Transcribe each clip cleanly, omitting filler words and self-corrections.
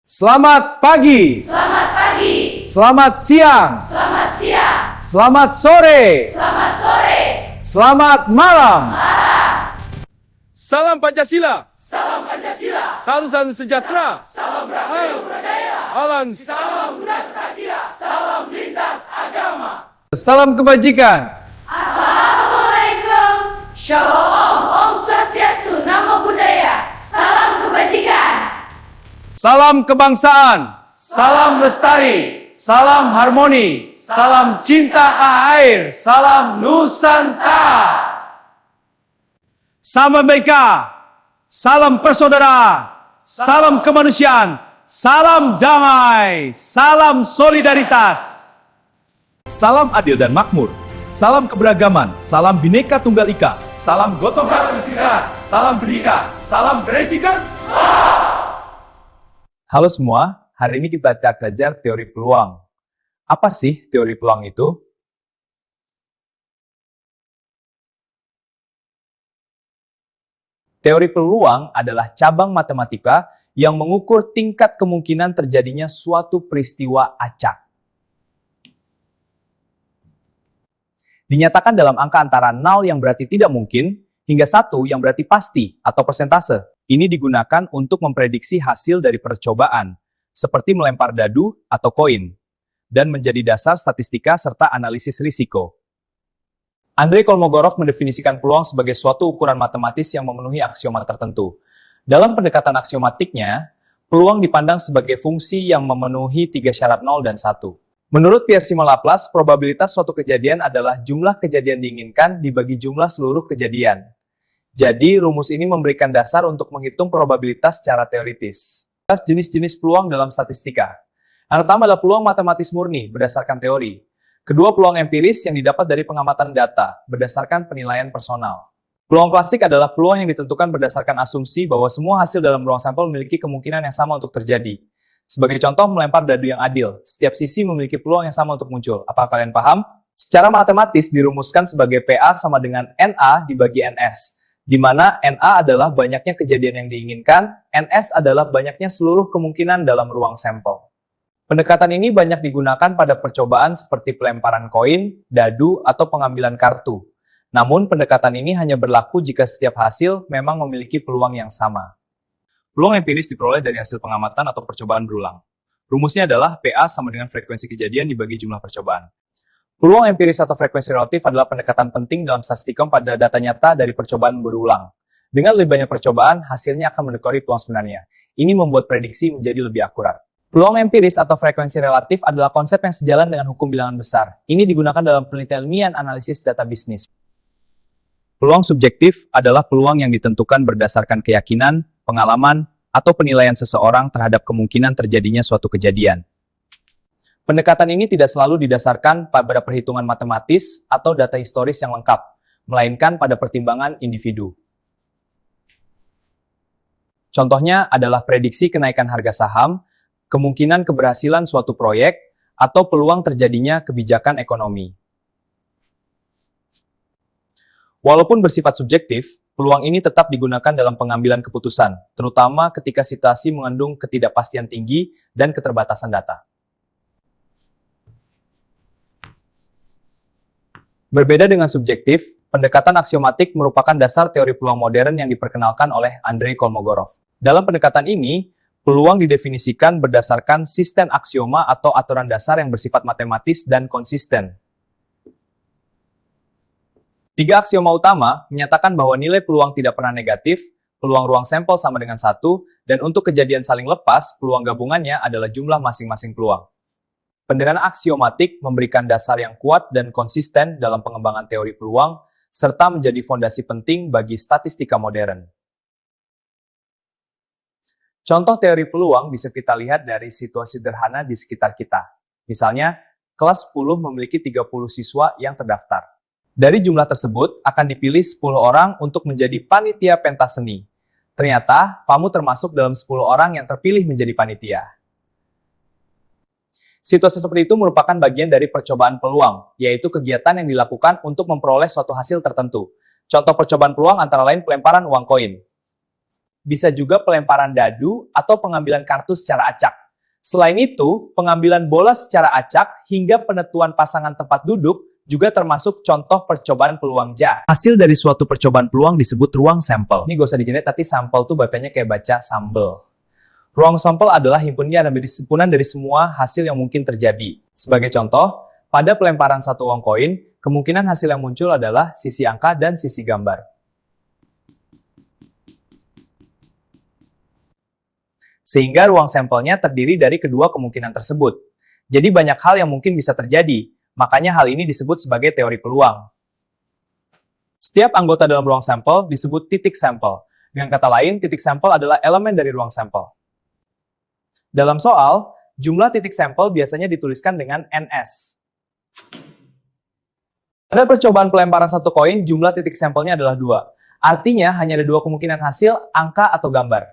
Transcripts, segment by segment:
Selamat pagi. Selamat pagi. Selamat siang. Selamat siang. Selamat sore. Selamat sore. Selamat malam. Salam Pancasila. Salam Pancasila. Salam sejahtera. Salam Rahayu Budaya. Alam. Salam Buddha Sakira. Salam lintas agama. Salam kebajikan. Assalamualaikum. Shalom. Om Swastiastu. Namo Buddhaya. Salam kebajikan. Salam kebangsaan. Salam lestari. Salam harmoni. Salam cinta air. Salam Nusantara. Salam merdeka. Salam persaudaraan. Salam kemanusiaan. Salam damai. Salam solidaritas. Salam adil dan makmur. Salam keberagaman. Salam Bhinneka Tunggal Ika. Salam gotong royong istiqlal. Salam pendidikan. Salam beretika. Halo semua, hari ini kita akan belajar teori peluang. Apa sih teori peluang itu? Teori peluang adalah cabang matematika yang mengukur tingkat kemungkinan terjadinya suatu peristiwa acak. Dinyatakan dalam angka antara 0 yang berarti tidak mungkin, hingga 1 yang berarti pasti atau persentase. Ini digunakan untuk memprediksi hasil dari percobaan, seperti melempar dadu atau koin, dan menjadi dasar statistika serta analisis risiko. Andrei Kolmogorov mendefinisikan peluang sebagai suatu ukuran matematis yang memenuhi aksioma tertentu. Dalam pendekatan aksiomatiknya, peluang dipandang sebagai fungsi yang memenuhi 3 syarat 0 dan 1. Menurut Pierre-Simon Laplace, probabilitas suatu kejadian adalah jumlah kejadian diinginkan dibagi jumlah seluruh kejadian. Jadi, rumus ini memberikan dasar untuk menghitung probabilitas secara teoritis. Jenis-jenis peluang dalam statistika. Yang pertama adalah peluang matematis murni berdasarkan teori. Kedua, peluang empiris yang didapat dari pengamatan data berdasarkan penilaian personal. Peluang klasik adalah peluang yang ditentukan berdasarkan asumsi bahwa semua hasil dalam ruang sampel memiliki kemungkinan yang sama untuk terjadi. Sebagai contoh, melempar dadu yang adil. Setiap sisi memiliki peluang yang sama untuk muncul. Apakah kalian paham? Secara matematis dirumuskan sebagai PA sama dengan NA dibagi NS, di mana NA adalah banyaknya kejadian yang diinginkan, NS adalah banyaknya seluruh kemungkinan dalam ruang sampel. Pendekatan ini banyak digunakan pada percobaan seperti pelemparan koin, dadu, atau pengambilan kartu. Namun, pendekatan ini hanya berlaku jika setiap hasil memang memiliki peluang yang sama. Peluang empiris diperoleh dari hasil pengamatan atau percobaan berulang. Rumusnya adalah PA sama dengan frekuensi kejadian dibagi jumlah percobaan. Peluang empiris atau frekuensi relatif adalah pendekatan penting dalam statistika pada data nyata dari percobaan berulang. Dengan lebih banyak percobaan, hasilnya akan mendekati peluang sebenarnya. Ini membuat prediksi menjadi lebih akurat. Peluang empiris atau frekuensi relatif adalah konsep yang sejalan dengan hukum bilangan besar. Ini digunakan dalam penelitian ilmiah analisis data bisnis. Peluang subjektif adalah peluang yang ditentukan berdasarkan keyakinan, pengalaman, atau penilaian seseorang terhadap kemungkinan terjadinya suatu kejadian. Pendekatan ini tidak selalu didasarkan pada perhitungan matematis atau data historis yang lengkap, melainkan pada pertimbangan individu. Contohnya adalah prediksi kenaikan harga saham, kemungkinan keberhasilan suatu proyek, atau peluang terjadinya kebijakan ekonomi. Walaupun bersifat subjektif, peluang ini tetap digunakan dalam pengambilan keputusan, terutama ketika situasi mengandung ketidakpastian tinggi dan keterbatasan data. Berbeda dengan subjektif, pendekatan aksiomatik merupakan dasar teori peluang modern yang diperkenalkan oleh Andrei Kolmogorov. Dalam pendekatan ini, peluang didefinisikan berdasarkan sistem aksioma atau aturan dasar yang bersifat matematis dan konsisten. 3 aksioma utama menyatakan bahwa nilai peluang tidak pernah negatif, peluang ruang sampel sama dengan 1, dan untuk kejadian saling lepas, peluang gabungannya adalah jumlah masing-masing peluang. Pendekatan aksiomatik memberikan dasar yang kuat dan konsisten dalam pengembangan teori peluang, serta menjadi fondasi penting bagi statistika modern. Contoh teori peluang bisa kita lihat dari situasi sederhana di sekitar kita. Misalnya, kelas 10 memiliki 30 siswa yang terdaftar. Dari jumlah tersebut, akan dipilih 10 orang untuk menjadi panitia pentas seni. Ternyata, kamu termasuk dalam 10 orang yang terpilih menjadi panitia. Situasi seperti itu merupakan bagian dari percobaan peluang, yaitu kegiatan yang dilakukan untuk memperoleh suatu hasil tertentu. Contoh percobaan peluang antara lain pelemparan uang koin. bisa juga pelemparan dadu atau pengambilan kartu secara acak. Selain itu, pengambilan bola secara acak hingga penentuan pasangan tempat duduk juga termasuk contoh percobaan peluang ja. Hasil dari suatu percobaan peluang disebut ruang sampel. Ini gak usah dijenet, tapi sampel tuh bacanya kayak baca sambel. Ruang sampel adalah himpunan dari semua hasil yang mungkin terjadi. Sebagai contoh, pada pelemparan satu uang koin, kemungkinan hasil yang muncul adalah sisi angka dan sisi gambar. Sehingga ruang sampelnya terdiri dari kedua kemungkinan tersebut. Jadi banyak hal yang mungkin bisa terjadi, makanya hal ini disebut sebagai teori peluang. Setiap anggota dalam ruang sampel disebut titik sampel. Dengan kata lain, titik sampel adalah elemen dari ruang sampel. Dalam soal, jumlah titik sampel biasanya dituliskan dengan NS. Pada percobaan pelemparan satu koin, jumlah titik sampelnya adalah 2. Artinya, hanya ada 2 kemungkinan hasil, angka atau gambar.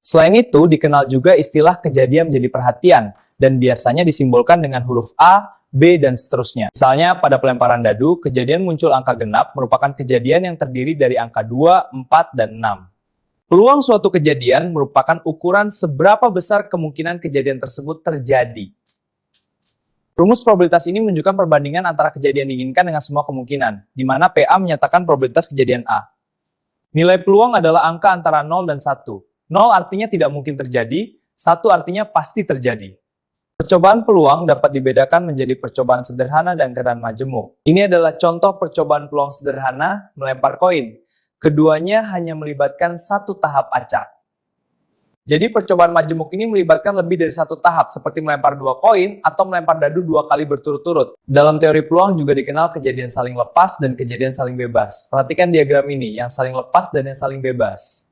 Selain itu, dikenal juga istilah kejadian menjadi perhatian, dan biasanya disimbolkan dengan huruf A, B, dan seterusnya. Misalnya, pada pelemparan dadu, kejadian muncul angka genap merupakan kejadian yang terdiri dari angka 2, 4, dan 6. Peluang suatu kejadian merupakan ukuran seberapa besar kemungkinan kejadian tersebut terjadi. Rumus probabilitas ini menunjukkan perbandingan antara kejadian diinginkan dengan semua kemungkinan, di mana PA menyatakan probabilitas kejadian A. Nilai peluang adalah angka antara 0 dan 1. 0 artinya tidak mungkin terjadi, 1 artinya pasti terjadi. Percobaan peluang dapat dibedakan menjadi percobaan sederhana dan keadaan majemuk. Ini adalah contoh percobaan peluang sederhana melempar koin. Keduanya hanya melibatkan satu tahap acak. Jadi percobaan majemuk ini melibatkan lebih dari satu tahap, seperti melempar 2 koin atau melempar dadu 2 kali berturut-turut. Dalam teori peluang juga dikenal kejadian saling lepas dan kejadian saling bebas. Perhatikan diagram ini, yang saling lepas dan yang saling bebas.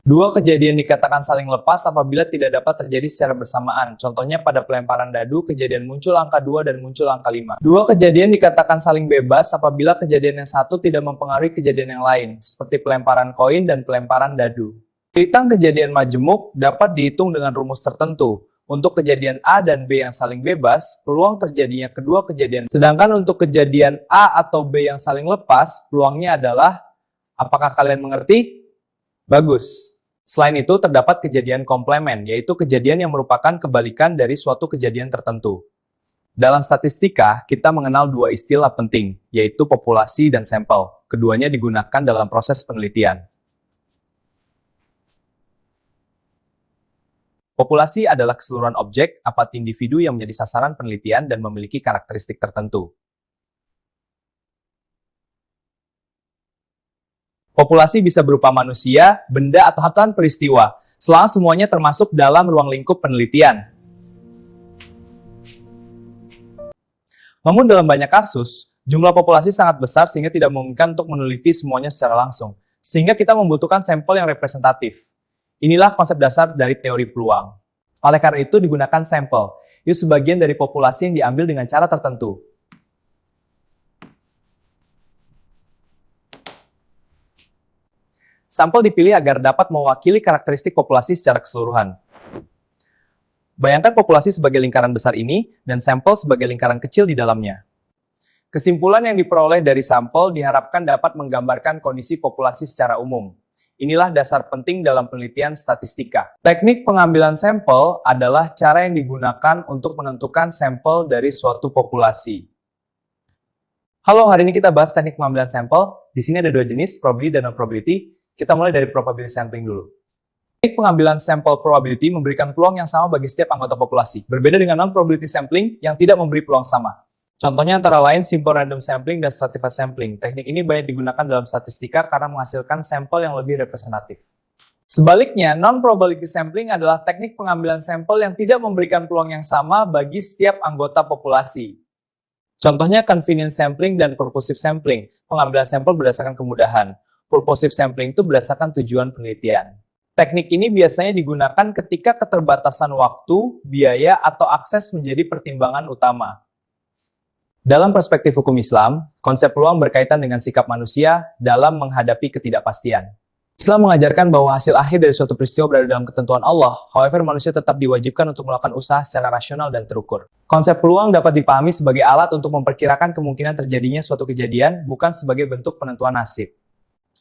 2 kejadian dikatakan saling lepas apabila tidak dapat terjadi secara bersamaan. Contohnya pada pelemparan dadu, kejadian muncul angka 2 dan muncul angka 5. 2 kejadian dikatakan saling bebas apabila kejadian yang satu tidak mempengaruhi kejadian yang lain, seperti pelemparan koin dan pelemparan dadu. Bintang kejadian majemuk dapat dihitung dengan rumus tertentu. Untuk kejadian A dan B yang saling bebas, peluang terjadinya kedua kejadian. Sedangkan untuk kejadian A atau B yang saling lepas, peluangnya adalah, apakah kalian mengerti? Bagus. Selain itu, terdapat kejadian komplemen, yaitu kejadian yang merupakan kebalikan dari suatu kejadian tertentu. Dalam statistika, kita mengenal 2 istilah penting, yaitu populasi dan sampel. Keduanya digunakan dalam proses penelitian. Populasi adalah keseluruhan objek atau individu yang menjadi sasaran penelitian dan memiliki karakteristik tertentu. Populasi bisa berupa manusia, benda, atau hatan peristiwa, selama semuanya termasuk dalam ruang lingkup penelitian. Namun dalam banyak kasus, jumlah populasi sangat besar sehingga tidak memungkinkan untuk meneliti semuanya secara langsung, sehingga kita membutuhkan sampel yang representatif. Inilah konsep dasar dari teori peluang. Oleh karena itu digunakan sampel, itu sebagian dari populasi yang diambil dengan cara tertentu. Sampel dipilih agar dapat mewakili karakteristik populasi secara keseluruhan. Bayangkan populasi sebagai lingkaran besar ini, dan sampel sebagai lingkaran kecil di dalamnya. Kesimpulan yang diperoleh dari sampel diharapkan dapat menggambarkan kondisi populasi secara umum. Inilah dasar penting dalam penelitian statistika. Teknik pengambilan sampel adalah cara yang digunakan untuk menentukan sampel dari suatu populasi. Halo, hari ini kita bahas teknik pengambilan sampel. Di sini ada 2 jenis, probability dan non-probability. Kita mulai dari probability sampling dulu. Teknik pengambilan sampel probability memberikan peluang yang sama bagi setiap anggota populasi, berbeda dengan non-probability sampling yang tidak memberi peluang sama. Contohnya antara lain simple random sampling dan stratified sampling. Teknik ini banyak digunakan dalam statistika karena menghasilkan sampel yang lebih representatif. Sebaliknya, non-probability sampling adalah teknik pengambilan sampel yang tidak memberikan peluang yang sama bagi setiap anggota populasi. Contohnya convenience sampling dan purposive sampling. Pengambilan sampel berdasarkan kemudahan. Purposive sampling itu berdasarkan tujuan penelitian. Teknik ini biasanya digunakan ketika keterbatasan waktu, biaya, atau akses menjadi pertimbangan utama. Dalam perspektif hukum Islam, konsep peluang berkaitan dengan sikap manusia dalam menghadapi ketidakpastian. Islam mengajarkan bahwa hasil akhir dari suatu peristiwa berada dalam ketentuan Allah, however manusia tetap diwajibkan untuk melakukan usaha secara rasional dan terukur. Konsep peluang dapat dipahami sebagai alat untuk memperkirakan kemungkinan terjadinya suatu kejadian, bukan sebagai bentuk penentuan nasib.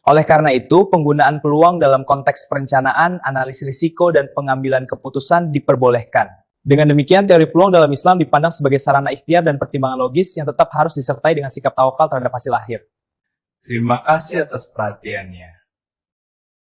Oleh karena itu, penggunaan peluang dalam konteks perencanaan, analisis risiko, dan pengambilan keputusan diperbolehkan. Dengan demikian, teori peluang dalam Islam dipandang sebagai sarana ikhtiar dan pertimbangan logis yang tetap harus disertai dengan sikap tawakal terhadap hasil akhir. Terima kasih atas perhatiannya.